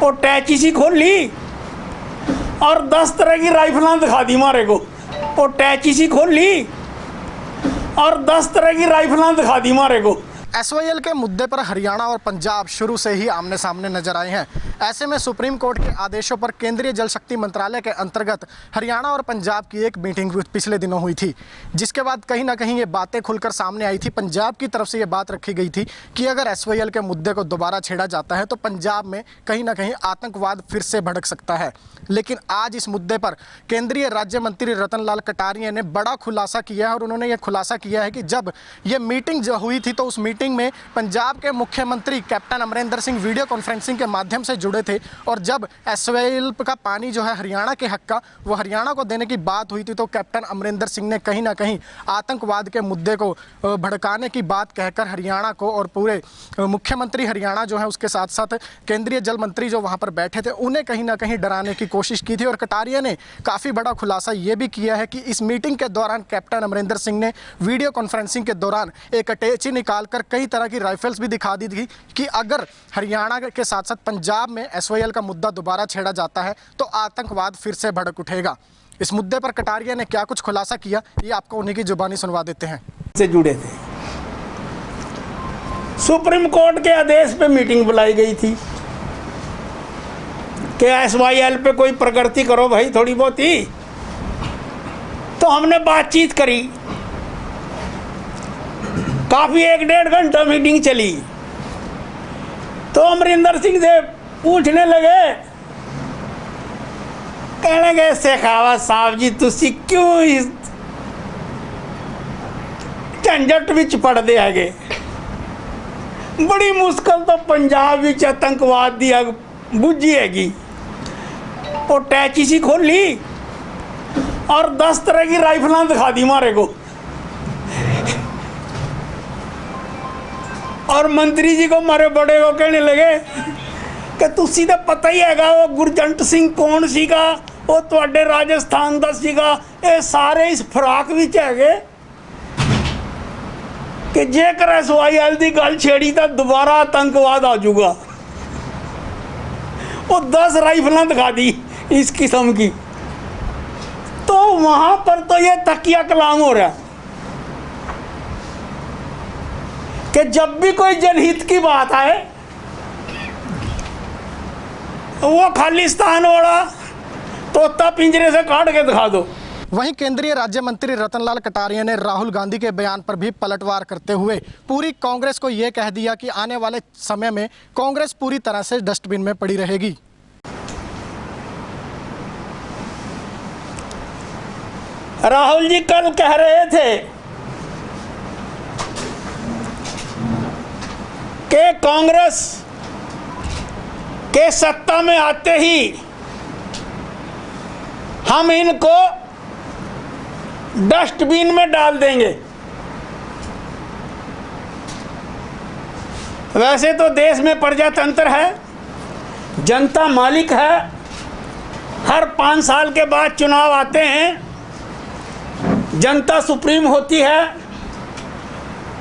वो टैची सी खोल ली और 10 तरह की राइफलें दिखा दी मारे को। वो टैची सी खोल ली और 10 तरह की राइफलें दिखा दी मारे को। एसवाईएल के मुद्दे पर हरियाणा और पंजाब शुरू से ही आमने सामने नजर आए हैं। ऐसे में सुप्रीम कोर्ट के आदेशों पर केंद्रीय जल शक्ति मंत्रालय के अंतर्गत हरियाणा और पंजाब की एक मीटिंग पिछले दिनों हुई थी, जिसके बाद कहीं ना कहीं ये बातें खुलकर सामने आई थी। पंजाब की तरफ से ये बात रखी गई थी कि अगर एसवाईएल के मुद्दे को दोबारा छेड़ा जाता है तो पंजाब में कहीं ना कहीं आतंकवाद फिर से भड़क सकता है। लेकिन आज इस मुद्दे पर केंद्रीय राज्य मंत्री रतन लाल कटारिया ने बड़ा खुलासा किया है और उन्होंने ये खुलासा किया है कि जब ये मीटिंग जो हुई थी तो उस मीटिंग में पंजाब के मुख्यमंत्री captain Amarinder Singh video conferencing के माध्यम से जुड़े थे और जब एसवाईएल का पानी जो है हरियाणा के हक का वो हरियाणा को देने की बात हुई थी तो कैप्टन अमरिंदर सिंह ने कहीं ना कहीं आतंकवाद के मुद्दे को भड़काने की बात कहकर हरियाणा को और पूरे मुख्यमंत्री हरियाणा जो है उसके साथ साथ केंद्रीय जल मंत्री जो वहाँ पर बैठे थे उन्हें कहीं ना कहीं डराने की कोशिश की थी। और कटारिया ने काफ़ी बड़ा खुलासा ये भी किया है कि इस मीटिंग के दौरान कैप्टन अमरिंदर सिंह ने वीडियो कॉन्फ्रेंसिंग के दौरान एक अटैची निकालकर कई तरह की राइफल्स भी दिखा दी थी कि अगर हरियाणा के साथ साथ पंजाब में एसवाईएल का मुद्दा दोबारा छेड़ा जाता है तो आतंकवाद फिर से भड़क उठेगा। इस मुद्दे पर कटारिया ने क्या कुछ खुलासा किया ये आपको उन्हीं की जुबानी सुनवा देते हैं। से जुड़े थे, सुप्रीम कोर्ट के आदेश पे मीटिंग बुलाई गई थी कि एसवाईएल पे कोई प्रगति करो भाई थोड़ी बहुत ही। तो हमने बातचीत करी, काफ़ी 1-1.5 घंटा मीटिंग चली। तो अमरिंदर सिंह से पूछने लगे, कहने लगे शेखावत साहब जी तुसी क्यों इस झंझट विच पड़दे हैगे। बड़ी मुश्किल तो पंजाब विच आतंकवाद दी अग बुझी हैगी। वो टैची सी खोली और 10 तरह की राइफलें दिखा दी मारे को। और मंत्री जी को मारे बड़े को कहने लगे कि तुसी तो पता ही हैगा वो गुरजंट सिंह कौन सीगा, वो तुहाडे राजस्थान दा सीगा। ये सारे इस फराक विच हैगे कि जेकर एसवाईएल दी गल छेड़ी तो दोबारा आतंकवाद आ जाऊगा। वो 10 राइफलें दिखा दी इस किस्म की। तो वहां पर तो ये तकिया कलाम हो रहा है कि जब भी कोई जनहित की बात आए वो खालिस्तान वाला तोता पिंजरे से काट के दिखा दो। वहीं केंद्रीय राज्य मंत्री रतन लाल कटारिया ने राहुल गांधी के बयान पर भी पलटवार करते हुए पूरी कांग्रेस को यह कह दिया कि आने वाले समय में कांग्रेस पूरी तरह से डस्टबिन में पड़ी रहेगी। राहुल जी कल कह रहे थे कि कांग्रेस के सत्ता में आते ही हम इनको डस्टबिन में डाल देंगे। वैसे तो देश में प्रजातंत्र है, जनता मालिक है। हर 5 साल के बाद चुनाव आते हैं, जनता सुप्रीम होती है,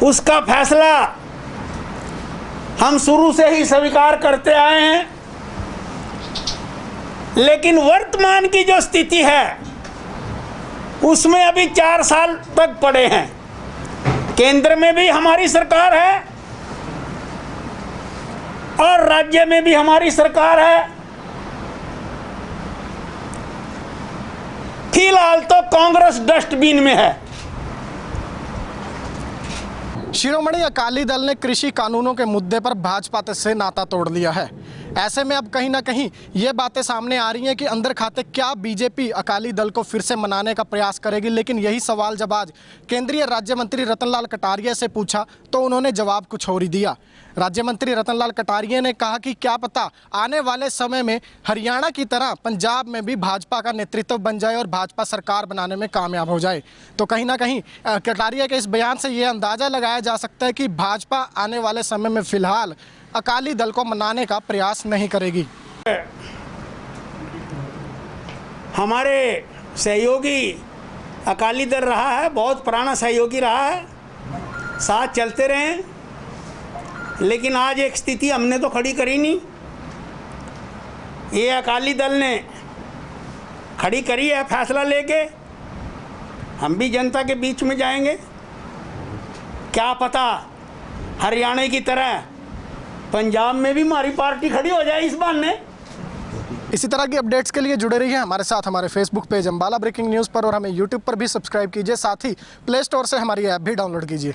उसका फैसला हम शुरू से ही स्वीकार करते आए हैं। लेकिन वर्तमान की जो स्थिति है उसमें अभी 4 साल तक पड़े हैं। केंद्र में भी हमारी सरकार है और राज्य में भी हमारी सरकार है। फिलहाल तो कांग्रेस डस्टबिन में है। शिरोमणि अकाली दल ने कृषि कानूनों के मुद्दे पर भाजपा से नाता तोड़ लिया है। ऐसे में अब कहीं ना कहीं ये बातें सामने आ रही हैं कि अंदर खाते क्या बीजेपी अकाली दल को फिर से मनाने का प्रयास करेगी। लेकिन यही सवाल जब आज केंद्रीय राज्य मंत्री रतन लाल कटारिया से पूछा तो उन्होंने जवाब कुछ और ही दिया। राज्य मंत्री रतन लाल कटारिया ने कहा कि क्या पता आने वाले समय में हरियाणा की तरह पंजाब में भी भाजपा का नेतृत्व बन जाए और भाजपा सरकार बनाने में कामयाब हो जाए। तो कहीं ना कहीं कटारिया के इस बयान से ये अंदाज़ा लगाया जा सकता है कि भाजपा आने वाले समय में फिलहाल अकाली दल को मनाने का प्रयास नहीं करेगी। हमारे सहयोगी अकाली दल रहा है, बहुत पुराना सहयोगी रहा है, साथ चलते रहे। लेकिन आज एक स्थिति हमने तो खड़ी करी नहीं ये अकाली दल ने खड़ी करी है फैसला लेके, हम भी जनता के बीच में जाएंगे। क्या पता हरियाणा की तरह पंजाब में भी हमारी पार्टी खड़ी हो जाए इस बहाने। इसी तरह की अपडेट्स के लिए जुड़े रहिए हमारे साथ हमारे Facebook page Ambala breaking news पर, और हमें यूट्यूब पर भी सब्सक्राइब कीजिए। साथ ही प्ले स्टोर से हमारी ऐप भी डाउनलोड कीजिए।